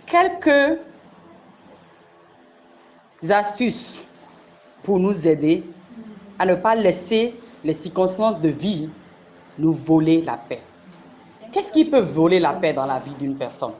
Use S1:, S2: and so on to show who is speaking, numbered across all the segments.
S1: quelques astuces pour nous aider à ne pas laisser les circonstances de vie nous voler la paix. Qu'est-ce qui peut voler la paix dans la vie d'une personne?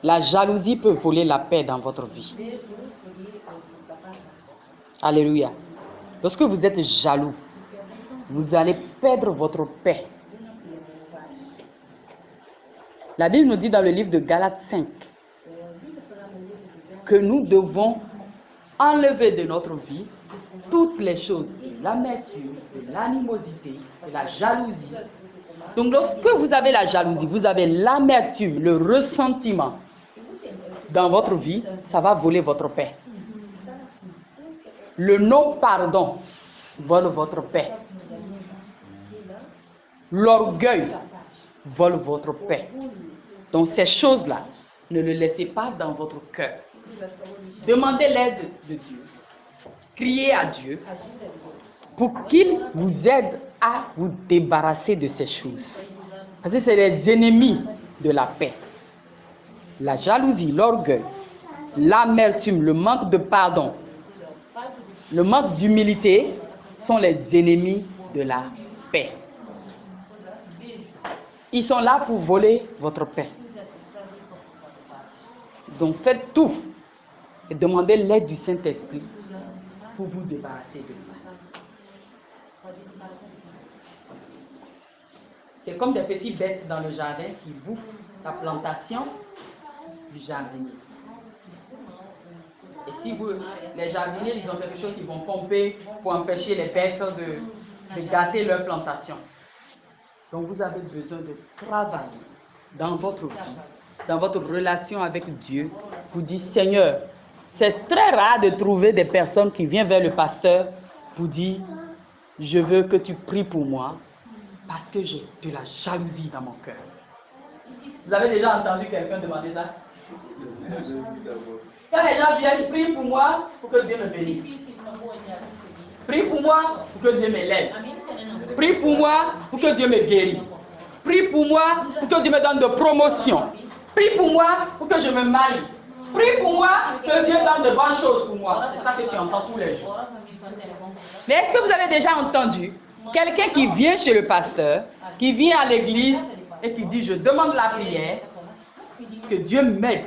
S1: La jalousie peut voler la paix dans votre vie. Alléluia. Lorsque vous êtes jaloux, vous allez perdre votre paix. La Bible nous dit dans le livre de Galates 5 que nous devons enlever de notre vie toutes les choses, l'amertume, l'animosité et la jalousie. Donc lorsque vous avez la jalousie, vous avez l'amertume, le ressentiment dans votre vie, ça va voler votre paix. Le non-pardon vole votre paix. L'orgueil vole votre paix. Donc ces choses-là, ne le laissez pas dans votre cœur. Demandez l'aide de Dieu. Criez à Dieu pour qu'il vous aide à vous débarrasser de ces choses. Parce que c'est les ennemis de la paix. La jalousie, l'orgueil, l'amertume, le manque de pardon, le manque d'humilité sont les ennemis de la paix. Ils sont là pour voler votre paix. Donc faites tout et demandez l'aide du Saint-Esprit pour vous débarrasser de ça. C'est comme des petites bêtes dans le jardin qui bouffent la plantation du jardinier. Et si les jardiniers, ils ont quelque chose qu'ils vont pomper pour empêcher les bêtes de gâter leur plantation. Donc vous avez besoin de travailler dans votre vie, dans votre relation avec Dieu, pour dire Seigneur, c'est très rare de trouver des personnes qui viennent vers le pasteur pour dire je veux que tu pries pour moi parce que j'ai de la jalousie dans mon cœur. Vous avez déjà entendu quelqu'un demander ça? Quand les gens viennent, prie pour moi pour que Dieu me bénisse. Prie pour moi pour que Dieu m'élève. Prie pour moi pour que Dieu me guérisse. Prie pour moi pour que Dieu me donne de promotion. Prie pour moi pour que je me marie. Prie pour moi que Dieu donne de bonnes choses pour moi. C'est ça que tu entends tous les jours. Mais est-ce que vous avez déjà entendu quelqu'un qui vient chez le pasteur, qui vient à l'église et qui dit je demande la prière, que Dieu m'aide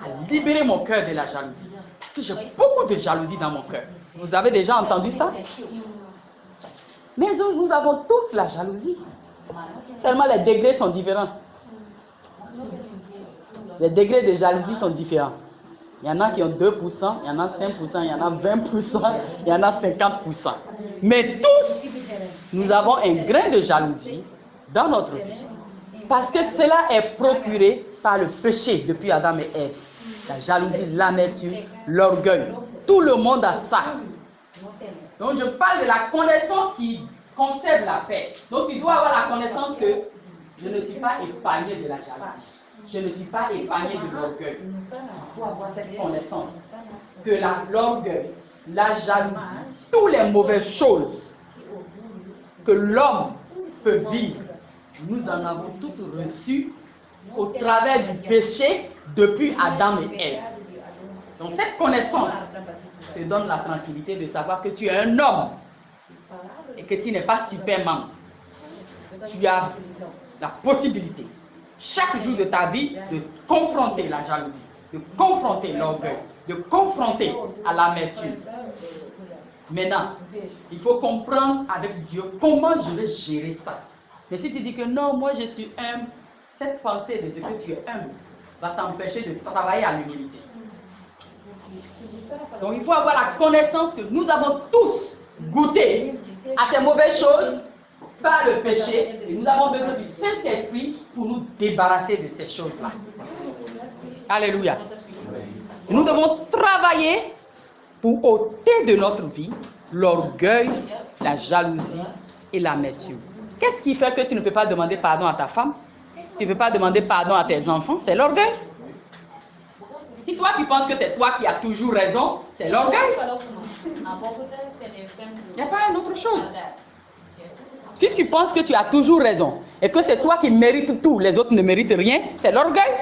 S1: à libérer mon cœur de la jalousie. Parce que j'ai beaucoup de jalousie dans mon cœur. Vous avez déjà entendu ça? Mais nous avons tous la jalousie. Seulement les degrés sont différents. Les degrés de jalousie sont différents. Il y en a qui ont 2%, il y en a 5%, il y en a 20%, il y en a 50%. Mais tous, nous avons un grain de jalousie dans notre vie. Parce que cela est procuré par le péché depuis Adam et Ève. La jalousie, l'amertume, l'orgueil. Tout le monde a ça. Donc je parle de la connaissance qui conserve la paix. Donc tu dois avoir la connaissance que je ne suis pas épargné de la jalousie. Je ne suis pas épargné de l'orgueil. Il faut avoir cette connaissance que l'orgueil, la jalousie, toutes les mauvaises choses que l'homme peut vivre, nous en avons tous reçu au travers du péché depuis Adam et Ève. Donc cette connaissance te donne la tranquillité de savoir que tu es un homme et que tu n'es pas Superman. Tu as la possibilité chaque jour de ta vie de confronter la jalousie, de confronter l'orgueil, de confronter à l'amertume. Maintenant, il faut comprendre avec Dieu comment je vais gérer ça. Mais si tu dis que non, moi je suis humble, cette pensée de ce que tu es humble va t'empêcher de travailler à l'humilité. Donc il faut avoir la connaissance que nous avons tous goûté à ces mauvaises choses par le péché et nous avons besoin du Saint-Esprit pour nous débarrasser de ces choses-là. Alléluia. Et nous devons travailler pour ôter de notre vie l'orgueil, la jalousie et l'amertume. Qu'est-ce qui fait que tu ne peux pas demander pardon à ta femme? Tu ne peux pas demander pardon à tes enfants? C'est l'orgueil. Si toi tu penses que c'est toi qui as toujours raison, c'est l'orgueil. Il n'y a pas une autre chose. Si tu penses que tu as toujours raison et que c'est toi qui mérites tout, les autres ne méritent rien, c'est l'orgueil.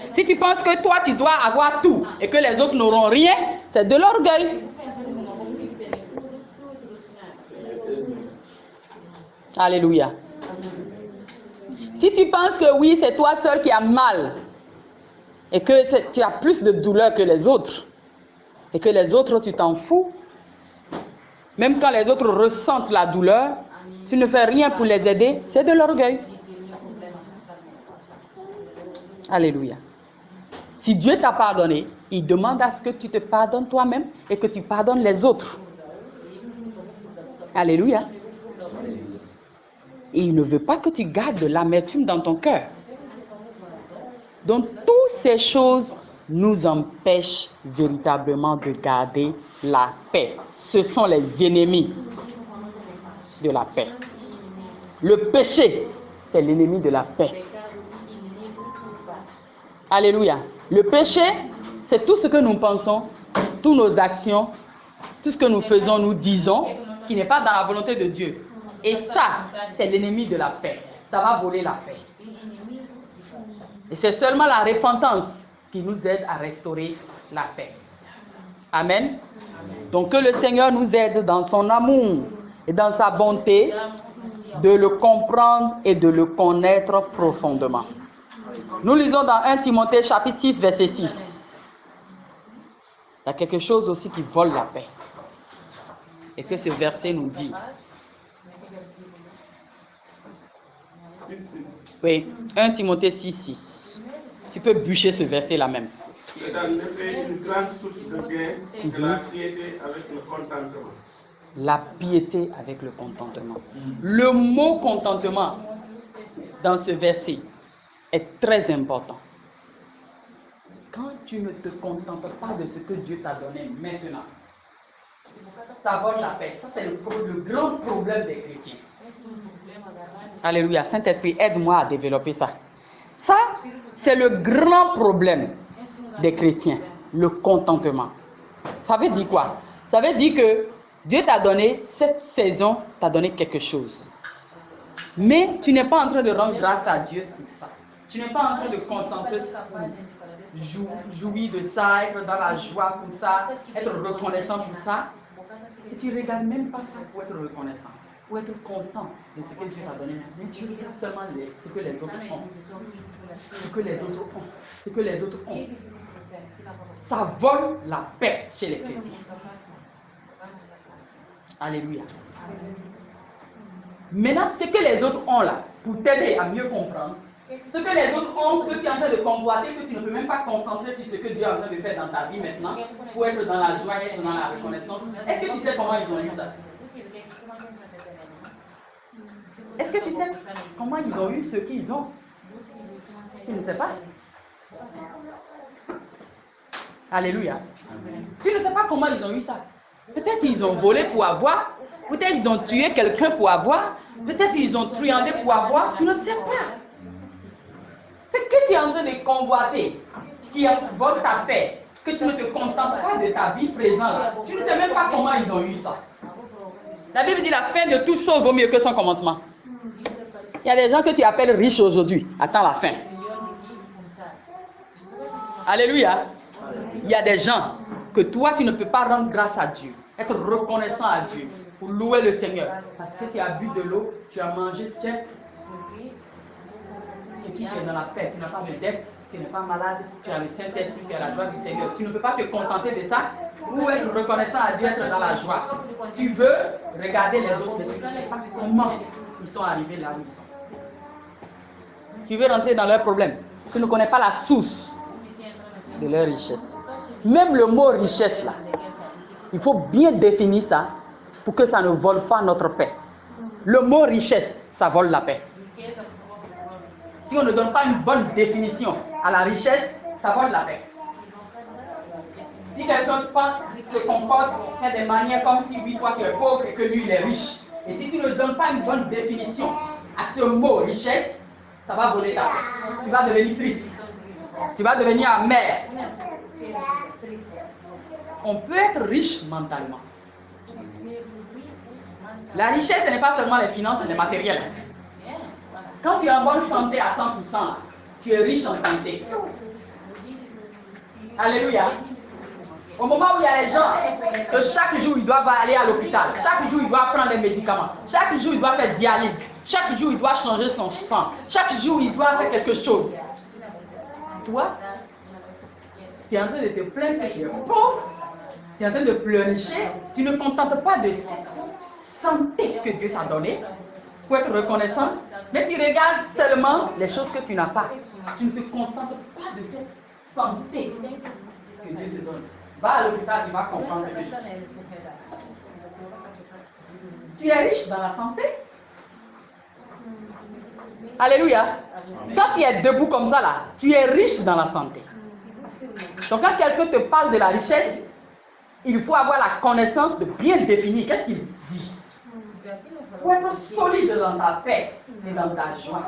S1: Si tu penses que toi tu dois avoir tout et que les autres n'auront rien, c'est de l'orgueil. Alléluia. Si tu penses que oui, c'est toi seul qui as mal et que tu as plus de douleur que les autres et que les autres tu t'en fous, même quand les autres ressentent la douleur, tu ne fais rien pour les aider, c'est de l'orgueil. Alléluia. Si Dieu t'a pardonné, il demande à ce que tu te pardonnes toi-même et que tu pardonnes les autres. Alléluia. Et il ne veut pas que tu gardes de l'amertume dans ton cœur. Donc, toutes ces choses nous empêchent véritablement de garder la paix. Ce sont les ennemis de la paix. Le péché, c'est l'ennemi de la paix. Alléluia. Le péché, c'est tout ce que nous pensons, toutes nos actions, tout ce que nous faisons, nous disons, qui n'est pas dans la volonté de Dieu. Et ça, c'est l'ennemi de la paix. Ça va voler la paix. Et c'est seulement la repentance qui nous aide à restaurer la paix. Amen. Donc que le Seigneur nous aide dans son amour et dans sa bonté de le comprendre et de le connaître profondément. Nous lisons dans 1 Timothée chapitre 6 verset 6. Il y a quelque chose aussi qui vole la paix. Et que ce verset nous dit. Oui, 1 Timothée 6, 6. Tu peux bûcher ce verset-là même.
S2: C'est en effet une grande source de gain de la piété avec le contentement.
S1: La piété avec le contentement. Le mot contentement dans ce verset est très important. Quand tu ne te contentes pas de ce que Dieu t'a donné maintenant, ça vole la paix. Ça, c'est le grand problème des chrétiens. Alléluia. Saint-Esprit, aide-moi à développer ça. Ça, c'est le grand problème des chrétiens, le contentement. Ça veut dire quoi? Ça veut dire que Dieu t'a donné, cette saison t'a donné quelque chose. Mais tu n'es pas en train de rendre grâce à Dieu pour ça. Tu n'es pas en train de concentrer sur jouir de ça, être dans la joie pour ça, être reconnaissant pour ça. Et tu ne regardes même pas ça pour être reconnaissant, pour être content de ce que Dieu t'a donné. Mais tu regardes seulement ce que les autres ont. Ce que les autres ont. Ce que les autres ont. Ça vole la paix chez les chrétiens. Alléluia. Maintenant, ce que les autres ont là, pour t'aider à mieux comprendre, ce que les autres ont, que tu es en train de convoiter, que tu ne peux même pas concentrer sur ce que Dieu est en train de faire dans ta vie maintenant, pour être dans la joie, être dans la reconnaissance. Est-ce que tu sais comment ils ont eu ça? Est-ce que tu sais comment ils ont eu ce qu'ils ont? Tu ne sais pas? Alléluia. Tu ne sais pas comment ils ont eu ça. Peut-être qu'ils ont volé pour avoir, peut-être ils ont tué quelqu'un pour avoir, peut-être ils ont truandé pour avoir, tu ne sais pas. Ce que tu es en train de convoiter, qui vole ta paix, que tu ne te contentes pas de ta vie présente, tu ne sais même pas comment ils ont eu ça. La Bible dit la fin de toute chose vaut mieux que son commencement. Il y a des gens que tu appelles riches aujourd'hui, attends la fin. Alléluia. Il y a des gens que toi tu ne peux pas rendre grâce à Dieu, être reconnaissant à Dieu, pour louer le Seigneur, parce que tu as bu de l'eau, tu as mangé, tiens, et puis tu es dans la paix, tu n'as pas de dette, tu n'es pas malade, tu as le Saint-Esprit, tu as la joie du Seigneur. Tu ne peux pas te contenter de ça ou être reconnaissant à Dieu, être dans la joie. Tu veux regarder les autres, mais tu ne sais pas comment ils sont arrivés là où ils sont. Tu veux rentrer dans leurs problèmes. Tu ne connais pas la source de leur richesse. Même le mot richesse là, il faut bien définir ça pour que ça ne vole pas notre paix. Le mot richesse, ça vole la paix. Si on ne donne pas une bonne définition à la richesse, ça vole la paix. Si quelqu'un se comporte, fait des manières comme si oui, toi tu es pauvre et que lui il est riche, et si tu ne donnes pas une bonne définition à ce mot richesse, ça va voler ta paix. Tu vas devenir triste. Tu vas devenir amer. On peut être riche mentalement. La richesse, ce n'est pas seulement les finances et les matériels. Quand tu es en bonne santé à 100%, tu es riche en santé. Alléluia. Au moment où il y a les gens que chaque jour ils doivent aller à l'hôpital, chaque jour ils doivent prendre des médicaments, chaque jour ils doivent faire dialyse, chaque jour ils doivent changer son sang, chaque jour ils doivent faire quelque chose. Toi, tu es en train de te plaindre que tu es pauvre, tu es en train de pleurnicher, tu ne contentes pas de cette santé que Dieu t'a donnée pour être reconnaissant, mais tu regardes seulement les choses que tu n'as pas. Tu ne te contentes pas de cette santé que Dieu te donne. Va à l'hôpital, tu vas comprendre ce que je dis. Tu es riche dans la santé. Alléluia. Quand tu es debout comme ça là, tu es riche dans la santé. Donc quand quelqu'un te parle de la richesse, il faut avoir la connaissance de bien définir. Qu'est-ce qu'il dit? Pour être solide dans ta paix et dans ta joie.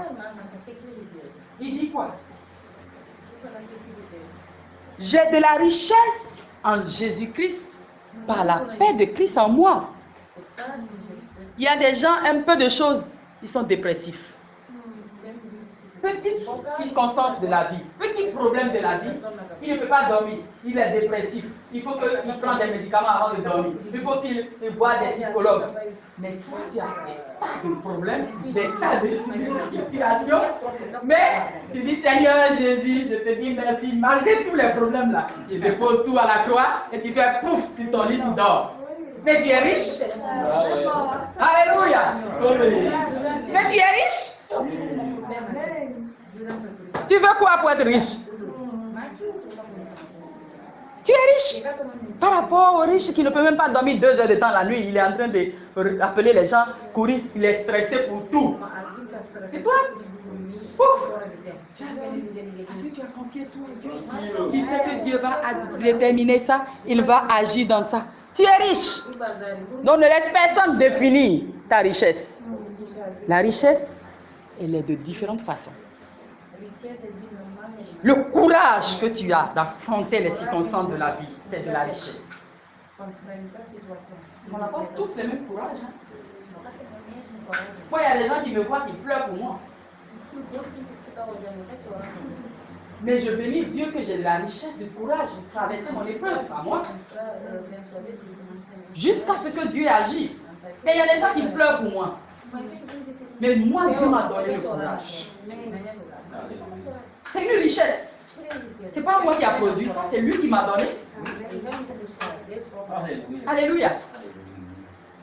S1: Il dit quoi? J'ai de la richesse en Jésus-Christ par la paix de Christ en moi. Il y a des gens, un peu de choses, ils sont dépressifs. Petite circonstance de la vie, petit problème de la vie, il ne peut pas dormir, il est dépressif. Il faut qu'il prenne des médicaments avant de dormir. Il faut qu'il voie des psychologues. Mais toi, tu as des problèmes, des tas de situations. Mais tu dis, Seigneur Jésus, je te dis merci. Malgré tous les problèmes là, tu déposes tout à la croix et tu fais pouf sur ton lit, tu dors. Mais tu es riche. Alléluia. Mais tu es riche. Tu veux quoi pour être riche? Tu es riche. Par rapport au riche qui ne peut même pas dormir 2 heures de temps la nuit, il est en train d'appeler les gens, courir, il est stressé pour tout. Et toi, pouf, parce que tu as confié tout à Dieu. Tu sais que Dieu va déterminer ça, il va agir dans ça. Tu es riche. Donc ne laisse personne définir ta richesse. La richesse, elle est de différentes façons. Le courage que tu as d'affronter les circonstances de la vie, c'est de la richesse. On n'a pas tous le même courage. Moi, il y a des gens qui me voient qui pleurent pour moi. Mais je bénis Dieu que j'ai de la richesse, du courage pour traverser mon épreuve, à moi. Jusqu'à ce que Dieu agit. Et il y a des gens qui pleurent pour moi. Mais moi, Dieu m'a donné le courage. C'est une richesse. C'est pas moi qui a produit ça, c'est lui qui m'a donné. Alléluia.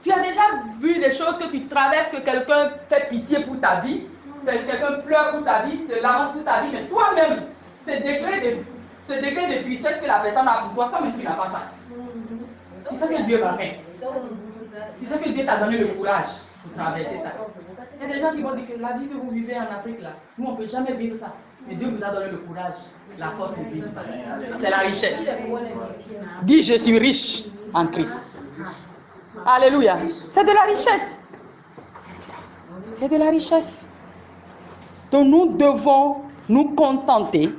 S1: Tu as déjà vu des choses que tu traverses, que quelqu'un fait pitié pour ta vie, que quelqu'un pleure pour ta vie, se lamente pour ta vie, mais toi-même, ce degré de puissance que la personne a pour toi, toi-même tu n'as pas ça. C'est ça que Dieu m'a fait. C'est ça que Dieu t'a donné le courage pour traverser ça. Il y a des gens qui vont dire que la vie que vous vivez en Afrique, là, nous on ne peut jamais vivre ça. Mais Dieu vous a donné le courage, la force de vivre ça. C'est la richesse. Dis, je suis riche en Christ. Alléluia. C'est de la richesse. C'est de la richesse. Donc nous devons nous contenter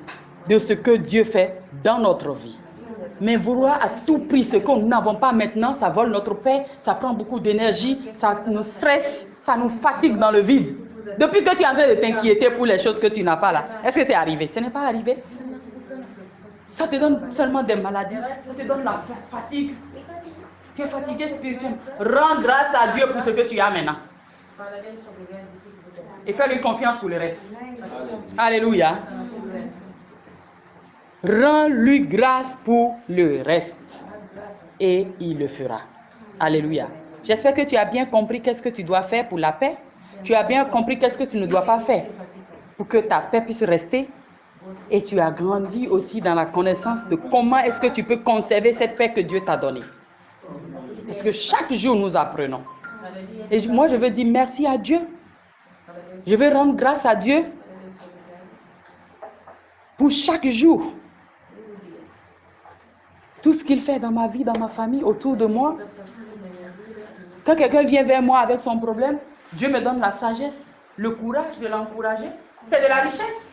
S1: de ce que Dieu fait dans notre vie. Mais vouloir à tout prix ce que nous n'avons pas maintenant, ça vole notre paix, ça prend beaucoup d'énergie, ça nous stresse, ça nous fatigue dans le vide. Depuis que tu es en train de t'inquiéter pour les choses que tu n'as pas là, est-ce que c'est arrivé? Ce n'est pas arrivé. Ça te donne seulement des maladies, ça te donne la fatigue. Tu es fatigué spirituellement. Rends grâce à Dieu pour ce que tu as maintenant. Et fais-lui confiance pour le reste. Alléluia. Rends-lui grâce pour le reste. Et il le fera. Alléluia. J'espère que tu as bien compris qu'est-ce que tu dois faire pour la paix. Tu as bien compris qu'est-ce que tu ne dois pas faire pour que ta paix puisse rester. Et tu as grandi aussi dans la connaissance de comment est-ce que tu peux conserver cette paix que Dieu t'a donnée. Parce que chaque jour nous apprenons. Et moi je veux dire merci à Dieu. Je veux rendre grâce à Dieu pour chaque jour. Tout ce qu'il fait dans ma vie, dans ma famille, autour de moi. Quand quelqu'un vient vers moi avec son problème, Dieu me donne la sagesse, le courage de l'encourager. C'est de la richesse.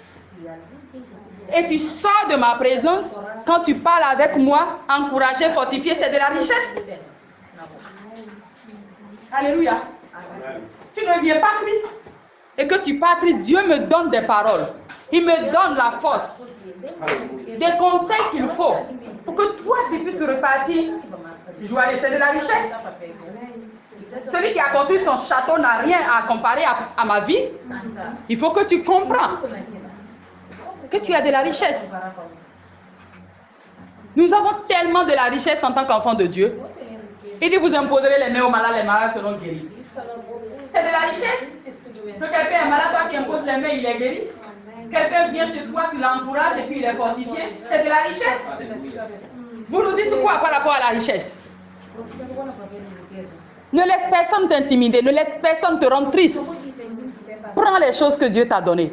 S1: Et tu sors de ma présence, quand tu parles avec moi, encouragé, fortifié, c'est de la richesse. Alléluia. tu ne viens pas triste et que tu pars triste, Dieu me donne des paroles. Il me donne la force, des conseils qu'il faut pour que toi tu puisses repartir joyeux. C'est de la richesse. Celui qui a construit son château n'a rien à comparer à ma vie. Il faut que tu comprends que tu as de la richesse. Nous avons tellement de la richesse en tant qu'enfants de Dieu. Il dit, vous imposerez les mains aux malades seront guéris. C'est de la richesse. Que quelqu'un est malade, toi tu imposes les mains, il est guéri. Quelqu'un vient chez toi, tu l'encourages et puis il est fortifié. C'est de la richesse. Vous nous dites quoi par rapport à la richesse? Ne laisse personne t'intimider, ne laisse personne te rendre triste. Prends les choses que Dieu t'a données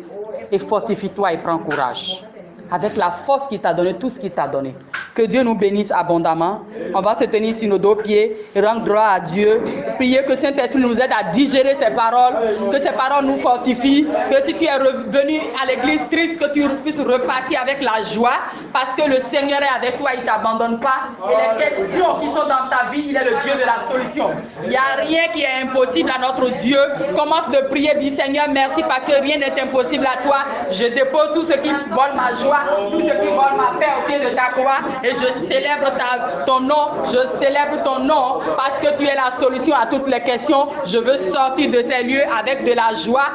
S1: et fortifie-toi et prends courage. Avec la force qu'il t'a donnée, tout ce qu'il t'a donné. Que Dieu nous bénisse abondamment. On va se tenir sur nos deux pieds et rendre gloire à Dieu. Prier que Saint-Esprit nous aide à digérer ces paroles, que ces paroles nous fortifient, que si tu es revenu à l'église triste, que tu puisses repartir avec la joie, parce que le Seigneur est avec toi, il ne t'abandonne pas. Et les questions qui sont dans ta vie, il est le Dieu de la solution. Il n'y a rien qui est impossible à notre Dieu. Commence de prier, dis Seigneur, merci parce que rien n'est impossible à toi. Je dépose tout ce qui vole ma joie, tout ce qui vole ma paix au pied de ta croix. Et je célèbre ton nom, je célèbre ton nom parce que tu es la solution à toutes les questions. Je veux sortir de ces lieux avec de la joie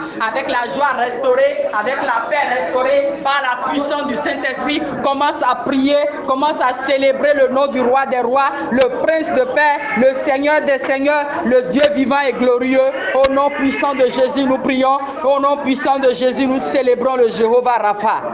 S1: restaurée, avec la paix restaurée par la puissance du Saint-Esprit. Commence à prier, commence à célébrer le nom du roi des rois, le prince de paix, le Seigneur des seigneurs, le Dieu vivant et glorieux. Au nom puissant de Jésus, nous prions. Au nom puissant de Jésus, nous célébrons le Jéhovah Rapha.